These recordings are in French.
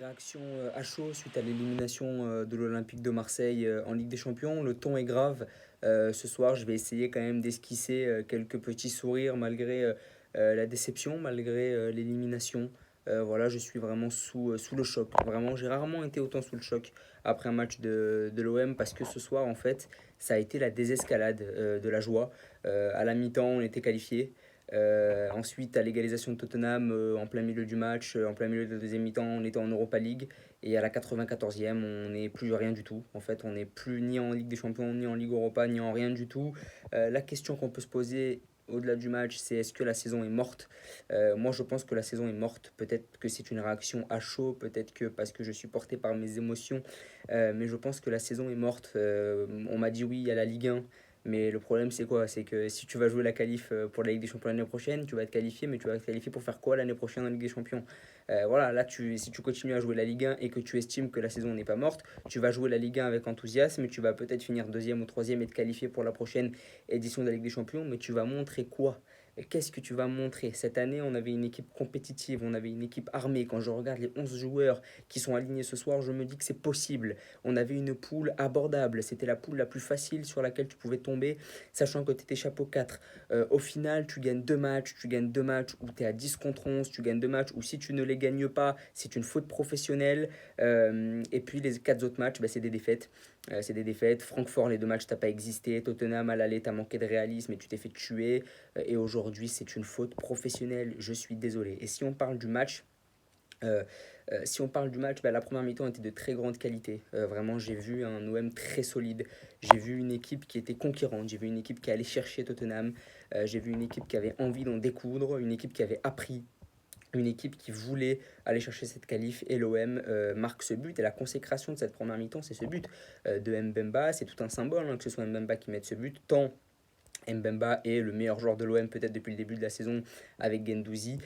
réaction à chaud suite à l'élimination de l'Olympique de Marseille en Ligue des Champions. Le ton est grave. Ce soir, je vais essayer quand même d'esquisser quelques petits sourires malgré la déception, malgré l'élimination. Voilà, je suis vraiment sous le choc. Vraiment, j'ai rarement été autant sous le choc après un match de l'OM parce que ce soir, en fait, ça a été la désescalade de la joie. À la mi-temps, on était qualifié. Ensuite, à l'égalisation de Tottenham, en plein milieu du match, en plein milieu de la deuxième mi-temps, on était en Europa League. Et à la 94e, on n'est plus rien du tout. En fait, on n'est plus ni en Ligue des Champions, ni en Ligue Europa, ni en rien du tout. La question qu'on peut se poser au-delà du match, c'est est-ce que la saison est morte. Moi, je pense que la saison est morte. Peut-être que c'est une réaction à chaud, peut-être que parce que je suis porté par mes émotions. Mais je pense que la saison est morte. On m'a dit oui à la Ligue 1. Mais le problème, c'est quoi? C'est que si tu vas jouer la qualif pour la Ligue des Champions l'année prochaine, tu vas être qualifié, mais tu vas être qualifié pour faire quoi l'année prochaine en Ligue des Champions? Voilà, là, si tu continues à jouer la Ligue 1 et que tu estimes que la saison n'est pas morte, tu vas jouer la Ligue 1 avec enthousiasme, et tu vas peut-être finir deuxième ou troisième et te qualifier pour la prochaine édition de la Ligue des Champions, mais tu vas montrer quoi? Qu'est-ce que tu vas montrer? Cette année, on avait une équipe compétitive, on avait une équipe armée. Quand je regarde les 11 joueurs qui sont alignés ce soir, je me dis que c'est possible. On avait une poule abordable. C'était la poule la plus facile sur laquelle tu pouvais tomber, sachant que tu étais chapeau 4. Au final, tu gagnes deux matchs où tu es à 10 contre 11, tu gagnes deux matchs où si tu ne les gagnes pas, c'est une faute professionnelle. Et puis les 4 autres matchs, bah, c'est des défaites. C'est des défaites. Francfort, les deux matchs, t'as pas existé. Tottenham, à l'aller, t'as manqué de réalisme et tu t'es fait tuer. Et aujourd'hui, c'est une faute professionnelle. Je suis désolé. Et si on parle du match, bah, la première mi-temps était de très grande qualité. Vraiment, j'ai vu un OM très solide. J'ai vu une équipe qui était conquérante. J'ai vu une équipe qui allait chercher Tottenham. J'ai vu une équipe qui avait envie d'en découdre. Une équipe qui avait appris. Une équipe qui voulait aller chercher cette qualif. Et l'OM marque ce but. Et la consécration de cette première mi-temps, c'est ce but de Mbemba. C'est tout un symbole hein, que ce soit Mbemba qui mette ce but. Tant Mbemba est le meilleur joueur de l'OM peut-être depuis le début de la saison avec Gendouzi.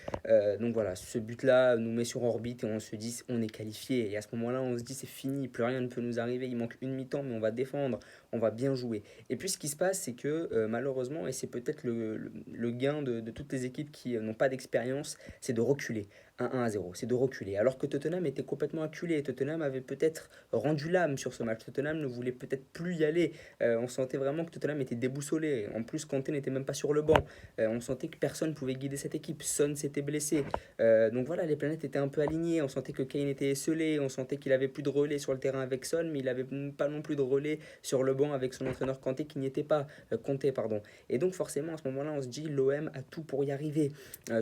Donc voilà, ce but-là nous met sur orbite et on se dit on est qualifié. Et à ce moment-là, on se dit c'est fini, plus rien ne peut nous arriver. Il manque une mi-temps, mais on va défendre, on va bien jouer. Et puis ce qui se passe, c'est que malheureusement, et c'est peut-être le gain de toutes les équipes qui n'ont pas d'expérience, c'est de reculer. 1-0, c'est de reculer. Alors que Tottenham était complètement acculé. Tottenham avait peut-être rendu l'âme sur ce match. Tottenham ne voulait peut-être plus y aller. On sentait vraiment que Tottenham était déboussolé. En plus, Kanté n'était même pas sur le banc. On sentait que personne ne pouvait guider cette équipe. Son s'était blessé. Donc voilà, les planètes étaient un peu alignées. On sentait que Kane était esselé. On sentait qu'il avait plus de relais sur le terrain avec Son, mais il avait pas non plus de relais sur le banc avec son entraîneur Kanté qui n'y était pas. Kanté, pardon. Et donc forcément, à ce moment-là, on se dit l'OM a tout pour y arriver.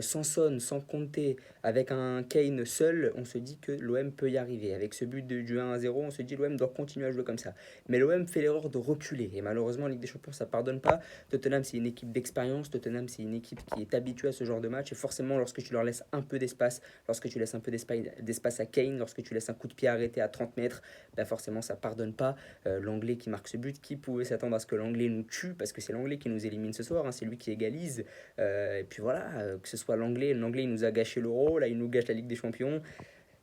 Sans Son, sans Kanté, avec un Kane seul, on se dit que l'OM peut y arriver. Avec ce but du 1-0, on se dit l'OM doit continuer à jouer comme ça. Mais l'OM fait l'erreur de reculer. Et malheureusement, en Ligue des Champions, ça ne pardonne pas. Tottenham, c'est une équipe d'expérience. Tottenham, c'est une équipe qui est habituée à ce genre de match. Et forcément, lorsque tu leur laisses un peu d'espace, lorsque tu laisses un peu d'espace à Kane, lorsque tu laisses un coup de pied arrêté à 30 mètres, bah forcément, ça ne pardonne pas. L'Anglais qui marque ce but, qui pouvait s'attendre à ce que l'Anglais nous tue, parce que c'est l'Anglais qui nous élimine ce soir, hein, c'est lui qui égalise. Et puis voilà, que ce soit l'Anglais, il nous a gâché l'Euro, là, il nous gâche la Ligue des Champions.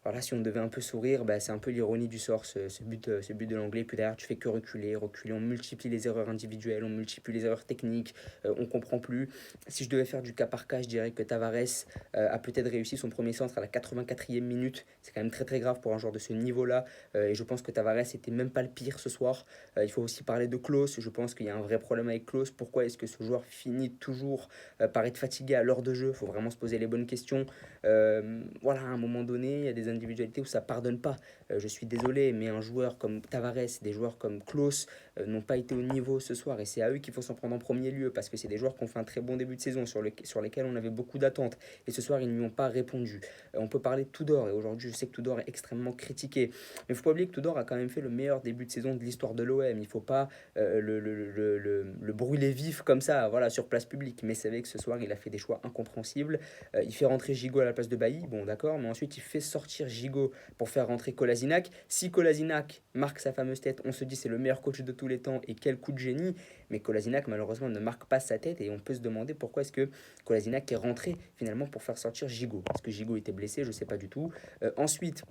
Alors là, si on devait un peu sourire, bah, c'est un peu l'ironie du sort, ce but de l'anglais. Puis derrière, tu fais que reculer, reculer. On multiplie les erreurs individuelles, on multiplie les erreurs techniques, on comprend plus. Si je devais faire du cas par cas, je dirais que Tavares a peut-être réussi son premier centre à la 84e minute. C'est quand même très très grave pour un joueur de ce niveau-là. Et je pense que Tavares n'était même pas le pire ce soir. Il faut aussi parler de Klose. Je pense qu'il y a un vrai problème avec Klose. Pourquoi est-ce que ce joueur finit toujours par être fatigué à l'heure de jeu? Il faut vraiment se poser les bonnes questions. Voilà, à un moment donné, il y a des individualités où ça pardonne pas. Je suis désolé, mais un joueur comme Tavares, des joueurs comme Klose n'ont pas été au niveau ce soir. Et c'est à eux qu'il faut s'en prendre en premier lieu, parce que c'est des joueurs qui ont fait un très bon début de saison, sur lesquels on avait beaucoup d'attentes. Et ce soir, ils ne lui ont pas répondu. On peut parler de Tudor, et aujourd'hui, je sais que Tudor est extrêmement critiqué. Mais il ne faut pas oublier que Tudor a quand même fait le meilleur début de saison de l'histoire de l'OM. Il ne faut pas le brûler vif comme ça, voilà, sur place publique. Mais c'est vrai que ce soir, il a fait des choix incompréhensibles. Il fait rentrer Gigot à la place de Bailly, bon d'accord, mais ensuite il fait sortir Gigot pour faire rentrer Kolasinac. Si Kolasinac marque sa fameuse tête, on se dit c'est le meilleur coach de tous les temps et quel coup de génie. Mais Kolasinac malheureusement ne marque pas sa tête et on peut se demander pourquoi est-ce que Kolasinac est rentré finalement pour faire sortir Gigot. Est-ce que Gigot était blessé? Je ne sais pas du tout. Ensuite,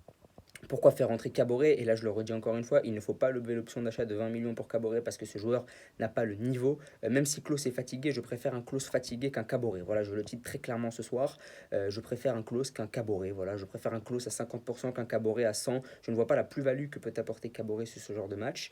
Pourquoi faire rentrer Caboret? Et là, je le redis encore une fois, il ne faut pas lever l'option d'achat de 20 millions pour Caboret parce que ce joueur n'a pas le niveau. Même si Klose est fatigué, je préfère un Klose fatigué qu'un Caboret. Voilà, je le dis très clairement ce soir. Je préfère un Klose qu'un Caboret. Voilà, je préfère un Klose à 50% qu'un Caboret à 100. Je ne vois pas la plus-value que peut apporter Caboret sur ce genre de match.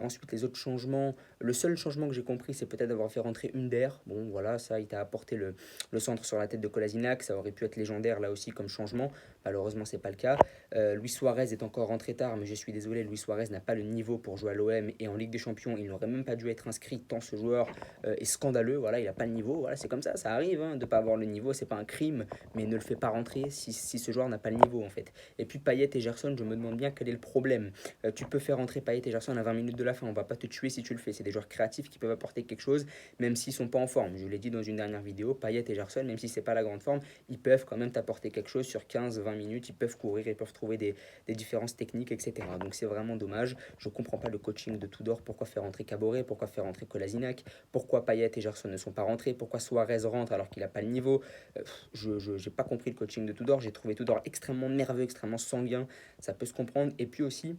Ensuite, les autres changements. Le seul changement que j'ai compris, c'est peut-être d'avoir fait rentrer Under. Bon, voilà, ça, il t'a apporté le centre sur la tête de Kolasinac. Ça aurait pu être légendaire là aussi comme changement. Malheureusement, c'est pas le cas. Luis Suarez est encore rentré tard, mais je suis désolé, Luis Suarez n'a pas le niveau pour jouer à l'OM et en Ligue des Champions, il n'aurait même pas dû être inscrit tant ce joueur est scandaleux. Voilà, il n'a pas le niveau. Voilà, c'est comme ça arrive hein, de ne pas avoir le niveau, c'est pas un crime, mais ne le fais pas rentrer si ce joueur n'a pas le niveau en fait. Et puis Payet et Gerson, je me demande bien quel est le problème. Tu peux faire rentrer Payet et Gerson à 20 minutes de la fin, on va pas te tuer si tu le fais. C'est des joueurs créatifs qui peuvent apporter quelque chose, même s'ils sont pas en forme. Je l'ai dit dans une dernière vidéo, Payet et Gerson, même si c'est pas la grande forme, ils peuvent quand même t'apporter quelque chose sur 15-20 minutes. Ils peuvent courir, ils peuvent trouver des différences techniques, etc. Donc c'est vraiment dommage. Je comprends pas le coaching de Tudor. Pourquoi faire rentrer Caboret? Pourquoi faire rentrer Kolasinac? Pourquoi Payet et Gerson ne sont pas rentrés? Pourquoi Suarez rentre alors qu'il n'a pas le niveau? Je n'ai pas compris le coaching de Tudor. J'ai trouvé Tudor extrêmement nerveux, extrêmement sanguin. Ça peut se comprendre. Et puis aussi,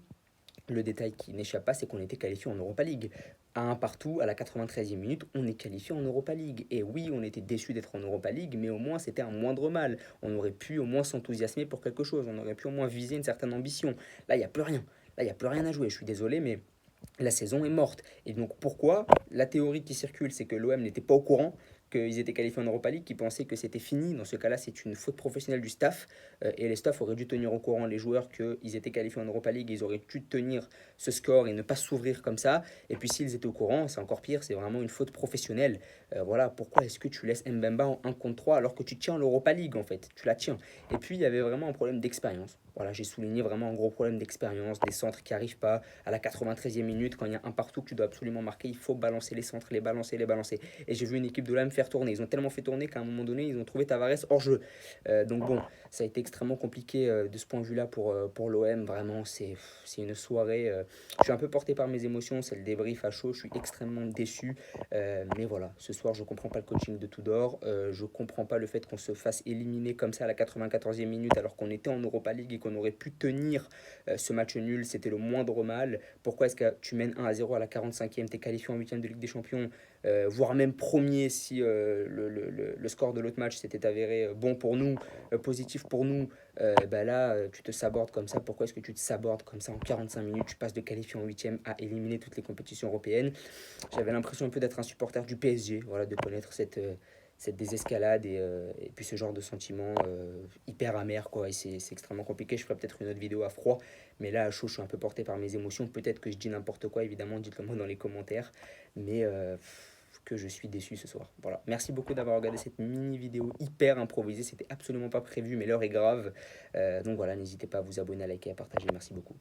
le détail qui n'échappe pas, c'est qu'on était qualifié en Europa League. À un partout, à la 93e minute, on est qualifié en Europa League. Et oui, on était déçus d'être en Europa League, mais au moins c'était un moindre mal. On aurait pu au moins s'enthousiasmer pour quelque chose, on aurait pu au moins viser une certaine ambition. Là, il n'y a plus rien. Là, il n'y a plus rien à jouer. Je suis désolé, mais la saison est morte. Et donc pourquoi? La théorie qui circule, c'est que l'OM n'était pas au courant qu'ils étaient qualifiés en Europa League, qui pensaient que c'était fini. Dans ce cas-là, c'est une faute professionnelle du staff. Et les staffs auraient dû tenir au courant les joueurs qu'ils étaient qualifiés en Europa League. Ils auraient dû tenir ce score et ne pas s'ouvrir comme ça. Et puis s'ils étaient au courant, c'est encore pire, c'est vraiment une faute professionnelle. Voilà, pourquoi est-ce que tu laisses Mbemba en 1 contre 3 alors que tu tiens l'Europa League en fait? Tu la tiens. Et puis il y avait vraiment un problème d'expérience. Voilà, j'ai souligné vraiment un gros problème d'expérience, des centres qui n'arrivent pas à la 93e minute, quand il y a un partout que tu dois absolument marquer, il faut balancer les centres, les balancer, les balancer. Et j'ai vu une équipe de l'OM faire tourner. Ils ont tellement fait tourner qu'à un moment donné, ils ont trouvé Tavares hors jeu. Donc bon, ça a été extrêmement compliqué de ce point de vue-là pour l'OM. Vraiment, c'est une soirée. Je suis un peu porté par mes émotions, c'est le débrief à chaud. Je suis extrêmement déçu. Mais voilà, ce soir, je ne comprends pas le coaching de Tudor. Je ne comprends pas le fait qu'on se fasse éliminer comme ça à la 94e minute alors qu'on était en Europa League et qu'on aurait pu tenir ce match nul. C'était le moindre mal. Pourquoi est-ce que tu mènes 1-0 à la 45e, tu es qualifié en 8e de Ligue des Champions, voire même premier si le score de l'autre match s'était avéré bon pour nous, positif pour nous, bah là, tu te sabordes comme ça. Pourquoi est-ce que tu te sabordes comme ça en 45 minutes? Tu passes de qualifié en 8e à éliminer toutes les compétitions européennes. J'avais l'impression un peu d'être un supporter du PSG, voilà, de connaître cette désescalade et puis ce genre de sentiment hyper amer quoi, et c'est extrêmement compliqué. Je ferai peut-être une autre vidéo à froid, mais là à chaud je suis un peu porté par mes émotions. Peut-être que je dis n'importe quoi, évidemment dites-le moi dans les commentaires, mais que je suis déçu ce soir. Voilà, merci beaucoup d'avoir regardé cette mini vidéo hyper improvisée, c'était absolument pas prévu mais l'heure est grave. Donc voilà, n'hésitez pas à vous abonner, à liker, à partager, merci beaucoup.